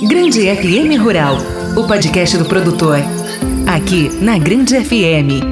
Grande FM Rural, o podcast do produtor. Aqui na Grande FM.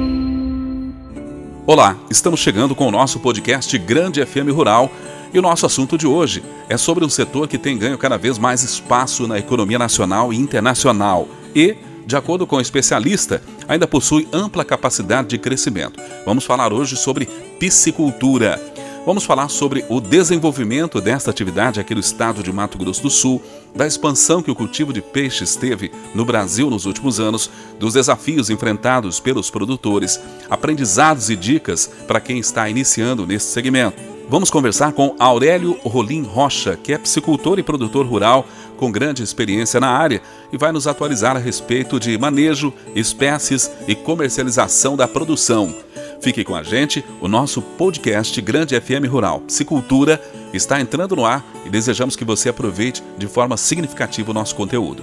Olá, estamos chegando com o nosso podcast Grande FM Rural e o nosso assunto de hoje é sobre um setor que tem ganho cada vez mais espaço na economia nacional e internacional e, de acordo com o especialista, ainda possui ampla capacidade de crescimento. Vamos falar hoje sobre piscicultura. Vamos falar sobre o desenvolvimento desta atividade aqui no estado de Mato Grosso do Sul, da expansão que o cultivo de peixes teve no Brasil nos últimos anos, dos desafios enfrentados pelos produtores, aprendizados e dicas para quem está iniciando nesse segmento. Vamos conversar com Aurélio Rolim Rocha, que é piscicultor e produtor rural com grande experiência na área e vai nos atualizar a respeito de manejo, espécies e comercialização da produção. Fique com a gente, o nosso podcast Grande FM Rural Piscicultura está entrando no ar e desejamos que você aproveite de forma significativa o nosso conteúdo.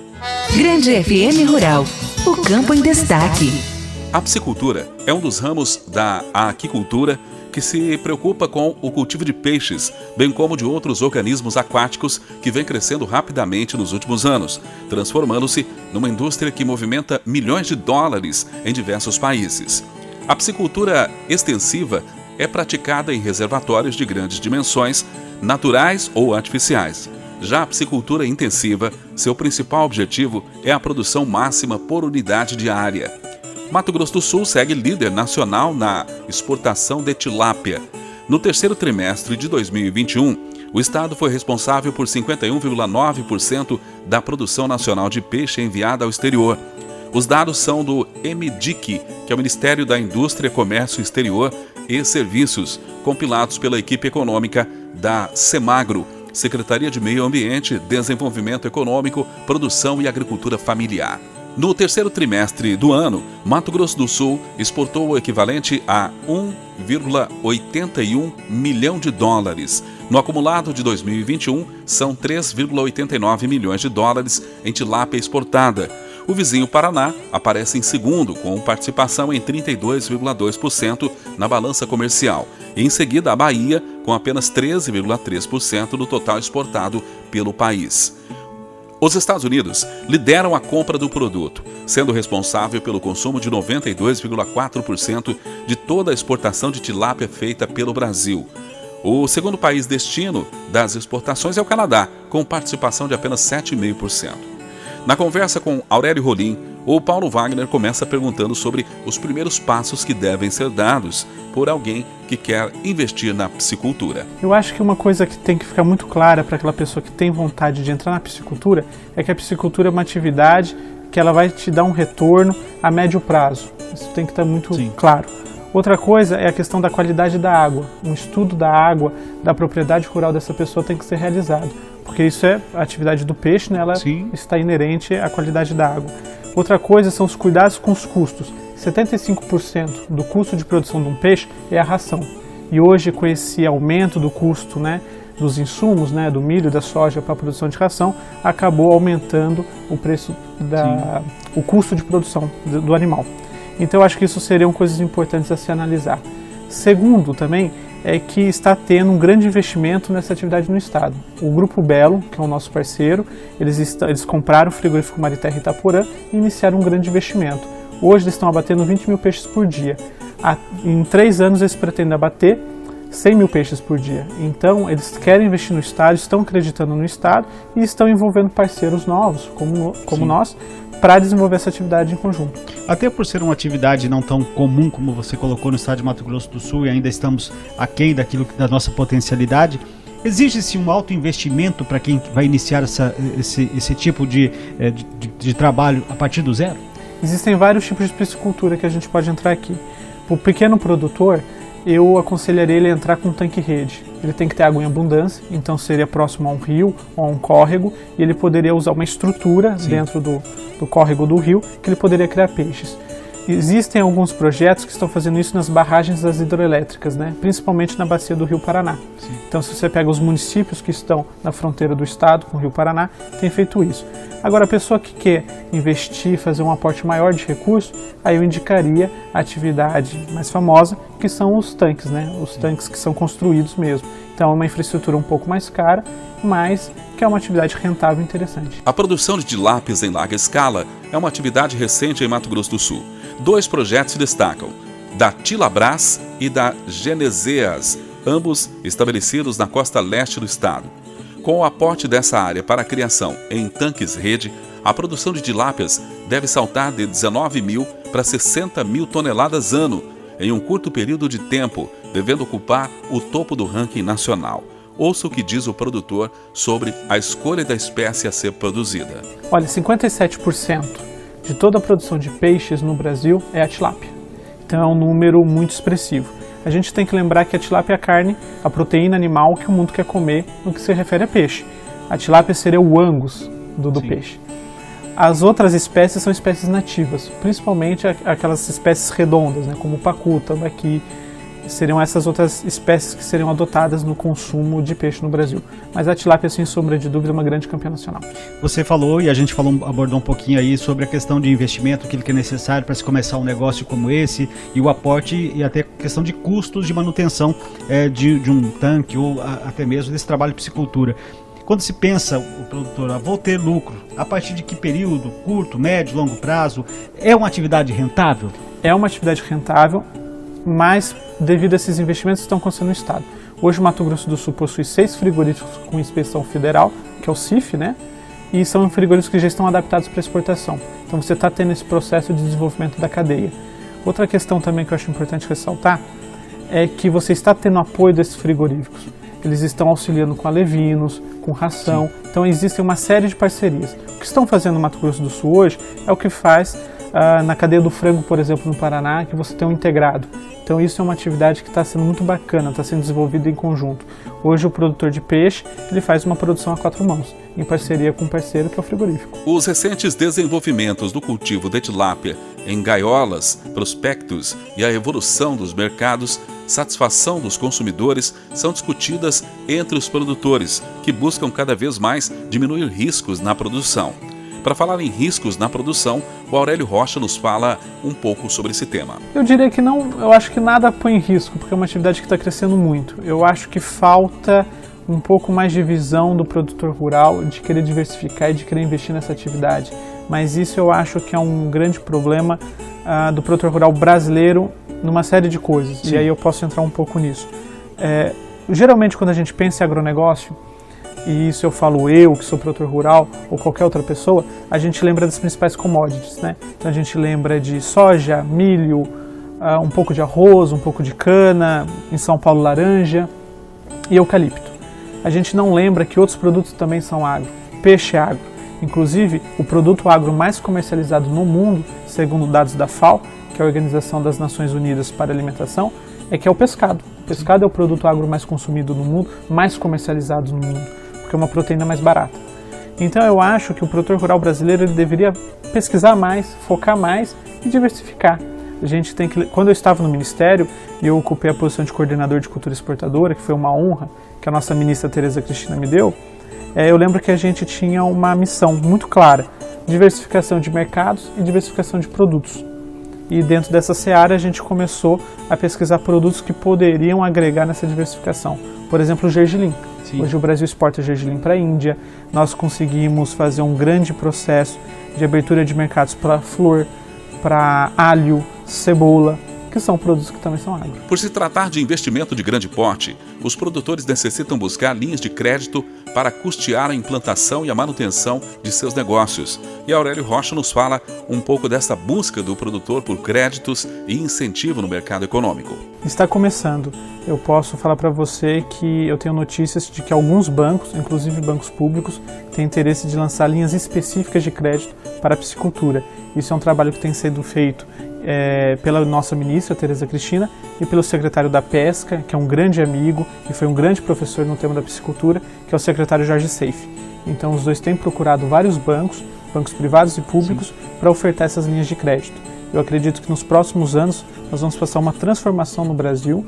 Grande FM Rural, o campo em destaque. A piscicultura é um dos ramos da aquicultura que se preocupa com o cultivo de peixes, bem como de outros organismos aquáticos que vem crescendo rapidamente nos últimos anos, transformando-se numa indústria que movimenta milhões de dólares em diversos países. A piscicultura extensiva é praticada em reservatórios de grandes dimensões, naturais ou artificiais. Já a piscicultura intensiva, seu principal objetivo é a produção máxima por unidade de área. Mato Grosso do Sul segue líder nacional na exportação de tilápia. No terceiro trimestre de 2021, o estado foi responsável por 51,9% da produção nacional de peixe enviada ao exterior. Os dados são do MDIC, que é o Ministério da Indústria, Comércio Exterior e Serviços, compilados pela equipe econômica da Semagro, Secretaria de Meio Ambiente, Desenvolvimento Econômico, Produção e Agricultura Familiar. No terceiro trimestre do ano, Mato Grosso do Sul exportou o equivalente a 1,81 milhão de dólares. No acumulado de 2021, são 3,89 milhões de dólares em tilápia exportada. O vizinho Paraná aparece em segundo, com participação em 32,2% na balança comercial. E em seguida, a Bahia, com apenas 13,3% do total exportado pelo país. Os Estados Unidos lideram a compra do produto, sendo responsável pelo consumo de 92,4% de toda a exportação de tilápia feita pelo Brasil. O segundo país destino das exportações é o Canadá, com participação de apenas 7,5%. Na conversa com Aurélio Rolim, o Paulo Wagner começa perguntando sobre os primeiros passos que devem ser dados por alguém que quer investir na piscicultura. Eu acho que uma coisa que tem que ficar muito clara para aquela pessoa que tem vontade de entrar na piscicultura é que a piscicultura é uma atividade que ela vai te dar um retorno a médio prazo. Isso tem que estar muito claro. Outra coisa é a questão da qualidade da água. Um estudo da água, da propriedade rural dessa pessoa tem que ser realizado. Porque isso é a atividade do peixe, né? Ela está inerente à qualidade da água. Outra coisa são os cuidados com os custos. 75% do custo de produção de um peixe é a ração. E hoje, com esse aumento do custo, né, dos insumos, né, do milho e da soja para a produção de ração, acabou aumentando o preço o custo de produção do animal. Então, eu acho que isso seriam coisas importantes a se analisar. Segundo, também, é que está tendo um grande investimento nessa atividade no estado. O Grupo Belo, que é o nosso parceiro, eles compraram o frigorífico Mariterra Itaporã e iniciaram um grande investimento. Hoje eles estão abatendo 20 mil peixes por dia. Em 3 anos eles pretendem abater 100 mil peixes por dia. Então eles querem investir no estado, estão acreditando no estado e estão envolvendo parceiros novos, como nós, para desenvolver essa atividade em conjunto. Até por ser uma atividade não tão comum como você colocou no estado de Mato Grosso do Sul e ainda estamos aquém da nossa potencialidade, exige-se um alto investimento para quem vai iniciar esse tipo de trabalho a partir do zero? Existem vários tipos de piscicultura que a gente pode entrar aqui. O pequeno produtor, eu aconselharia ele a entrar com um tanque-rede. Ele tem que ter água em abundância, então seria próximo a um rio ou a um córrego, e ele poderia usar uma estrutura dentro do córrego do rio, que ele poderia criar peixes. Existem alguns projetos que estão fazendo isso nas barragens das hidroelétricas, né? Principalmente na bacia do Rio Paraná. Sim. Então, se você pega os municípios que estão na fronteira do estado com o Rio Paraná, tem feito isso. Agora, a pessoa que quer investir, fazer um aporte maior de recursos, aí eu indicaria a atividade mais famosa, que são os tanques, né? Os tanques que são construídos mesmo. Então é uma infraestrutura um pouco mais cara, mas que é uma atividade rentável e interessante. A produção de tilápias em larga escala é uma atividade recente em Mato Grosso do Sul. 2 projetos se destacam, da Tilabras e da Geneseas, ambos estabelecidos na costa leste do estado. Com o aporte dessa área para a criação em tanques-rede, a produção de tilápias deve saltar de 19 mil para 60 mil toneladas ano, em um curto período de tempo, devendo ocupar o topo do ranking nacional. Ouça o que diz o produtor sobre a escolha da espécie a ser produzida. Olha, 57% de toda a produção de peixes no Brasil é a tilápia. Então é um número muito expressivo. A gente tem que lembrar que a tilápia é a carne, a proteína animal que o mundo quer comer no que se refere a peixe. A tilápia seria o angus do peixe. As outras espécies são espécies nativas, principalmente aquelas espécies redondas, né, como o pacu, tambaqui. Seriam essas outras espécies que seriam adotadas no consumo de peixe no Brasil. Mas a tilápia, sem sombra de dúvida, é uma grande campeã nacional. Você falou, e a gente abordou um pouquinho aí sobre a questão de investimento, aquilo que é necessário para se começar um negócio como esse, e o aporte e até a questão de custos de manutenção de um tanque ou até mesmo desse trabalho de piscicultura. Quando se pensa, o produtor, vou ter lucro, a partir de que período? Curto, médio, longo prazo? É uma atividade rentável? É uma atividade rentável, mas devido a esses investimentos que estão acontecendo no estado. Hoje o Mato Grosso do Sul possui 6 frigoríficos com inspeção federal, que é o CIF, né? E são frigoríficos que já estão adaptados para exportação. Então você está tendo esse processo de desenvolvimento da cadeia. Outra questão também que eu acho importante ressaltar é que você está tendo apoio desses frigoríficos. Eles estão auxiliando com alevinos, com ração. Sim. Então existem uma série de parcerias. O que estão fazendo no Mato Grosso do Sul hoje é o que faz na cadeia do frango, por exemplo, no Paraná, que você tem um integrado. Então isso é uma atividade que está sendo muito bacana, está sendo desenvolvida em conjunto. Hoje o produtor de peixe, ele faz uma produção a 4 mãos, em parceria com um parceiro que é o frigorífico. Os recentes desenvolvimentos do cultivo de tilápia em gaiolas, prospectos e a evolução dos mercados, satisfação dos consumidores são discutidas entre os produtores, que buscam cada vez mais diminuir riscos na produção. Para falar em riscos na produção, o Aurélio Rocha nos fala um pouco sobre esse tema. Eu diria que não, eu acho que nada põe em risco, porque é uma atividade que está crescendo muito. Eu acho que falta um pouco mais de visão do produtor rural, de querer diversificar e de querer investir nessa atividade. Mas isso eu acho que é um grande problema do produtor rural brasileiro numa série de coisas. Sim. E aí eu posso entrar um pouco nisso. Geralmente quando a gente pensa em agronegócio, e isso eu falo eu, que sou produtor rural, ou qualquer outra pessoa, a gente lembra das principais commodities, né? Então a gente lembra de soja, milho, um pouco de arroz, um pouco de cana, em São Paulo laranja e eucalipto. A gente não lembra que outros produtos também são agro, peixe é agro. Inclusive, o produto agro mais comercializado no mundo, segundo dados da FAO, que é a Organização das Nações Unidas para a Alimentação, é o pescado. O pescado é o produto agro mais consumido no mundo, mais comercializado no mundo, porque é uma proteína mais barata. Então eu acho que o produtor rural brasileiro ele deveria pesquisar mais, focar mais e diversificar. A gente tem que, quando eu estava no Ministério e eu ocupei a posição de coordenador de cultura exportadora, que foi uma honra que a nossa ministra Tereza Cristina me deu, eu lembro que a gente tinha uma missão muito clara, diversificação de mercados e diversificação de produtos. E dentro dessa seara a gente começou a pesquisar produtos que poderiam agregar nessa diversificação. Por exemplo, o gergelim. Sim. Hoje o Brasil exporta gergelim para a Índia, nós conseguimos fazer um grande processo de abertura de mercados para flor, para alho, cebola, que são produtos que também são agro. Por se tratar de investimento de grande porte, os produtores necessitam buscar linhas de crédito para custear a implantação e a manutenção de seus negócios. E Aurélio Rocha nos fala um pouco dessa busca do produtor por créditos e incentivo no mercado econômico. Está começando. Eu posso falar para você que eu tenho notícias de que alguns bancos, inclusive bancos públicos, têm interesse de lançar linhas específicas de crédito para a piscicultura. Isso é um trabalho que tem sido feito pela nossa ministra, Tereza Cristina, e pelo secretário da Pesca, que é um grande amigo e foi um grande professor no tema da piscicultura, que é o secretário Jorge Seife. Então os dois têm procurado vários bancos privados e públicos, para ofertar essas linhas de crédito. Eu acredito que nos próximos anos nós vamos passar uma transformação no Brasil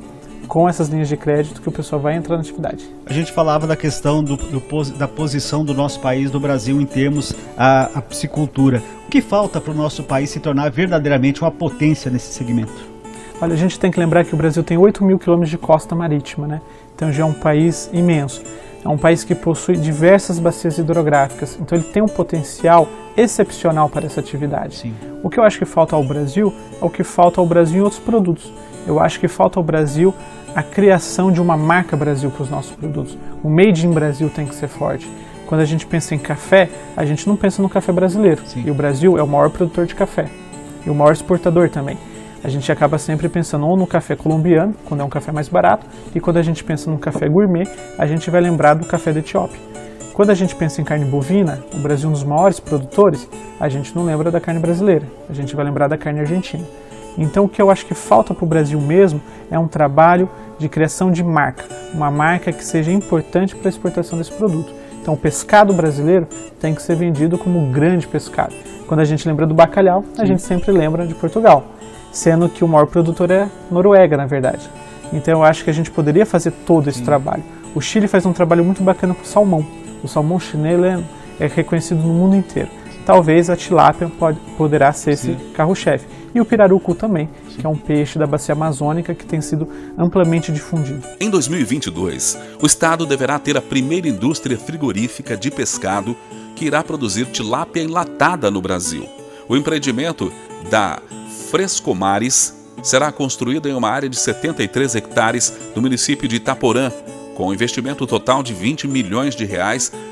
com essas linhas de crédito que o pessoal vai entrar na atividade. A gente falava da questão da posição do nosso país, do Brasil, em termos à piscicultura. O que falta para o nosso país se tornar verdadeiramente uma potência nesse segmento? Olha, a gente tem que lembrar que o Brasil tem 8 mil quilômetros de costa marítima, né? Então já é um país imenso. É um país que possui diversas bacias hidrográficas, então ele tem um potencial excepcional para essa atividade. Sim. O que eu acho que falta ao Brasil é o que falta ao Brasil em outros produtos. Eu acho que falta ao Brasil a criação de uma marca Brasil para os nossos produtos. O Made in Brasil tem que ser forte. Quando a gente pensa em café, a gente não pensa no café brasileiro. Sim. E o Brasil é o maior produtor de café e o maior exportador também. A gente acaba sempre pensando ou no café colombiano, quando é um café mais barato, e quando a gente pensa no café gourmet, a gente vai lembrar do café da Etiópia. Quando a gente pensa em carne bovina, o Brasil é um dos maiores produtores, a gente não lembra da carne brasileira, a gente vai lembrar da carne argentina. Então o que eu acho que falta para o Brasil mesmo é um trabalho de criação de marca, uma marca que seja importante para a exportação desse produto. Então o pescado brasileiro tem que ser vendido como um grande pescado. Quando a gente lembra do bacalhau, a gente sempre lembra de Portugal, sendo que o maior produtor é Noruega, na verdade. Então eu acho que a gente poderia fazer todo esse trabalho. O Chile faz um trabalho muito bacana com o salmão. O salmão chileno é reconhecido no mundo inteiro. Talvez a tilápia poderá ser esse carro-chefe. E o pirarucu também, que é um peixe da bacia amazônica que tem sido amplamente difundido. Em 2022, o estado deverá ter a primeira indústria frigorífica de pescado que irá produzir tilápia enlatada no Brasil. O empreendimento da Frescomares será construído em uma área de 73 hectares no município de Itaporã, com um investimento total de R$20 milhões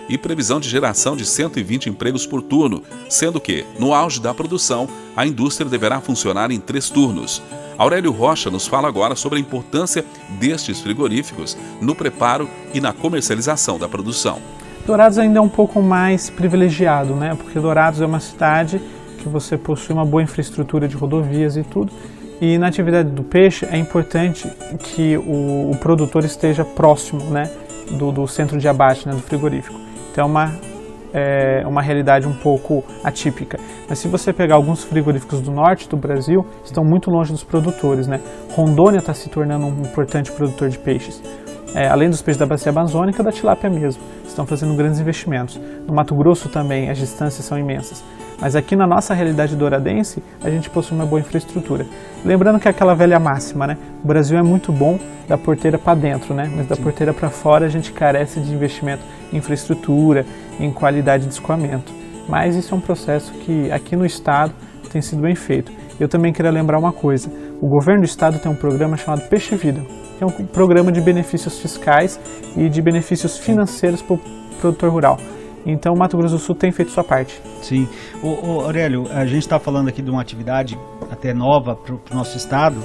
e previsão de geração de 120 empregos por turno, sendo que, no auge da produção, a indústria deverá funcionar em 3 turnos. Aurélio Rocha nos fala agora sobre a importância destes frigoríficos no preparo e na comercialização da produção. Dourados ainda é um pouco mais privilegiado, né? Porque Dourados é uma cidade que você possui uma boa infraestrutura de rodovias e tudo. E na atividade do peixe é importante que o produtor esteja próximo, né, do centro de abate, né, do frigorífico. Então é uma realidade um pouco atípica. Mas se você pegar alguns frigoríficos do norte do Brasil, estão muito longe dos produtores, né? Rondônia está se tornando um importante produtor de peixes. Além dos peixes da bacia amazônica, da tilápia mesmo. Estão fazendo grandes investimentos. No Mato Grosso também as distâncias são imensas. Mas aqui na nossa realidade douradense, a gente possui uma boa infraestrutura. Lembrando que é aquela velha máxima, né? O Brasil é muito bom da porteira para dentro, né? Mas da porteira para fora a gente carece de investimento em infraestrutura, em qualidade de escoamento. Mas isso é um processo que aqui no estado tem sido bem feito. Eu também queria lembrar uma coisa. O governo do estado tem um programa chamado Peixe Vida, que é um programa de benefícios fiscais e de benefícios financeiros para o produtor rural. Então o Mato Grosso do Sul tem feito sua parte. Sim. Aurélio, a gente está falando aqui de uma atividade até nova para o nosso estado,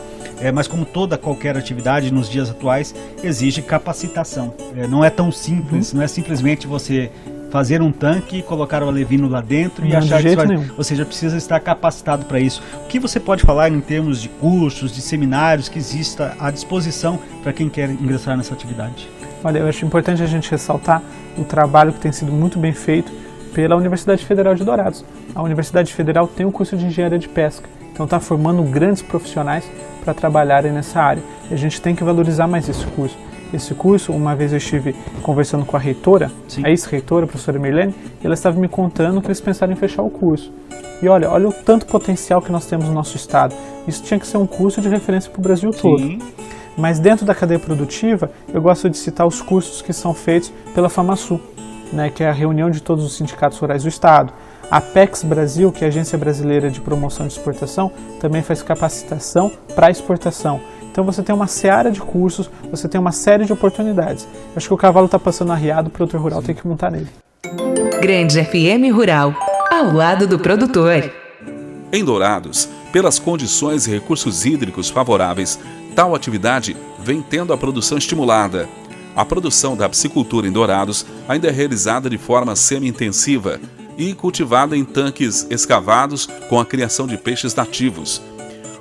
mas como qualquer atividade nos dias atuais, exige capacitação. Não é tão simples, não é simplesmente você fazer um tanque, colocar o alevino lá dentro e achar que você vai... Ou seja, precisa estar capacitado para isso. O que você pode falar em termos de cursos, de seminários que exista à disposição para quem quer ingressar nessa atividade? Olha, eu acho importante a gente ressaltar o trabalho que tem sido muito bem feito pela Universidade Federal de Dourados. A Universidade Federal tem um curso de engenharia de pesca, então está formando grandes profissionais para trabalharem nessa área. E a gente tem que valorizar mais esse curso. Esse curso, uma vez eu estive conversando com a reitora, a ex-reitora, a professora Mirlene, e ela estava me contando que eles pensaram em fechar o curso. E olha o tanto potencial que nós temos no nosso estado. Isso tinha que ser um curso de referência para o Brasil todo. Mas dentro da cadeia produtiva, eu gosto de citar os cursos que são feitos pela FamaSul, né, que é a reunião de todos os sindicatos rurais do estado. A Apex Brasil, que é a Agência Brasileira de Promoção de Exportação, também faz capacitação para exportação. Então você tem uma seara de cursos, você tem uma série de oportunidades. Acho que o cavalo está passando arriado, o produtor rural tem que montar nele. Grande FM Rural, ao lado do produtor. Em Dourados, pelas condições e recursos hídricos favoráveis, tal atividade vem tendo a produção estimulada. A produção da piscicultura em Dourados ainda é realizada de forma semi-intensiva e cultivada em tanques escavados com a criação de peixes nativos.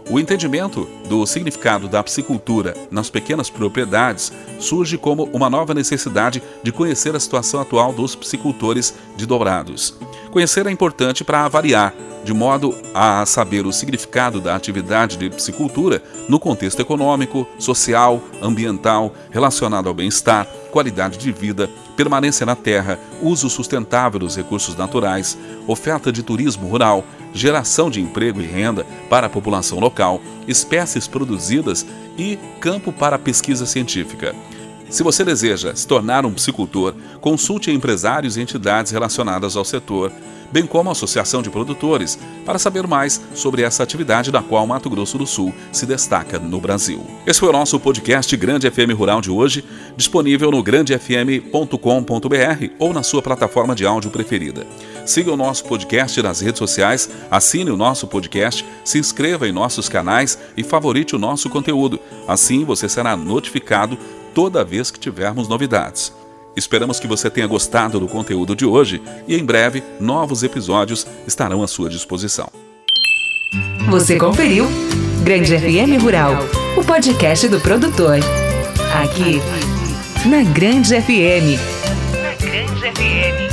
O entendimento do significado da piscicultura nas pequenas propriedades surge como uma nova necessidade de conhecer a situação atual dos piscicultores de Dourados. Conhecer é importante para avaliar, de modo a saber o significado da atividade de piscicultura no contexto econômico, social, ambiental, relacionado ao bem-estar, qualidade de vida, permanência na terra, uso sustentável dos recursos naturais, oferta de turismo rural, geração de emprego e renda para a população local, espécies produzidas e campo para a pesquisa científica. Se você deseja se tornar um piscicultor, consulte empresários e entidades relacionadas ao setor, bem como a Associação de Produtores, para saber mais sobre essa atividade da qual Mato Grosso do Sul se destaca no Brasil. Esse foi o nosso podcast Grande FM Rural de hoje, disponível no grandefm.com.br ou na sua plataforma de áudio preferida. Siga o nosso podcast nas redes sociais, assine o nosso podcast, se inscreva em nossos canais e favorite o nosso conteúdo. Assim você será notificado toda vez que tivermos novidades. Esperamos que você tenha gostado do conteúdo de hoje e em breve novos episódios estarão à sua disposição. Você conferiu Grande FM Rural, o podcast do produtor. Aqui na Grande FM. Na Grande FM.